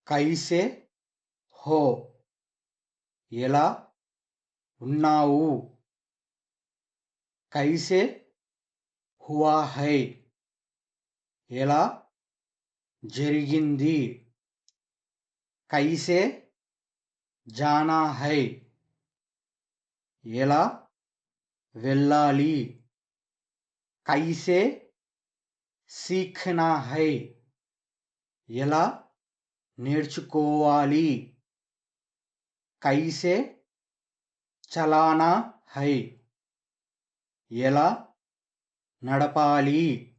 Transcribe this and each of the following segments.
కైసే హో ఎలా ఉన్నావు? కైసే హువా హై ఎలా జరిగింది? కైసే జానా హై ఎలా వెళ్ళాలి? కైసే సీఖనా హై ఎలా నేర్చుకోవాలి? కైసే చలానా హై ఎలా నడపాలి?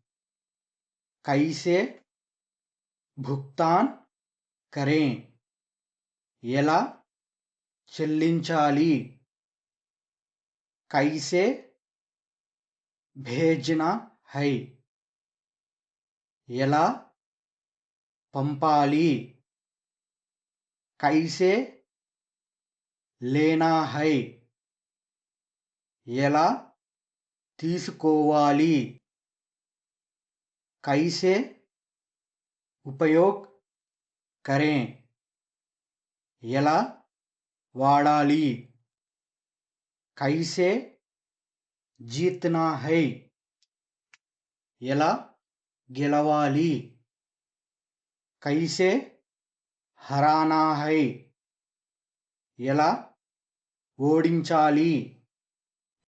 కైసే భుక్తాన్ కరేं ఎలా చెల్లించాలి? కైసే భేజ్నా హై ఎలా పంపాలి? కైసే లేనా హై ఎలా తీసుకోవాలి? కైసే ఉపయోగ్ కరేं ఎలా వాడాలి? కైసే జీత్నా హై ఎలా గెలవాలి? కైసే హరానా హై ఎలా ఓడించాలి?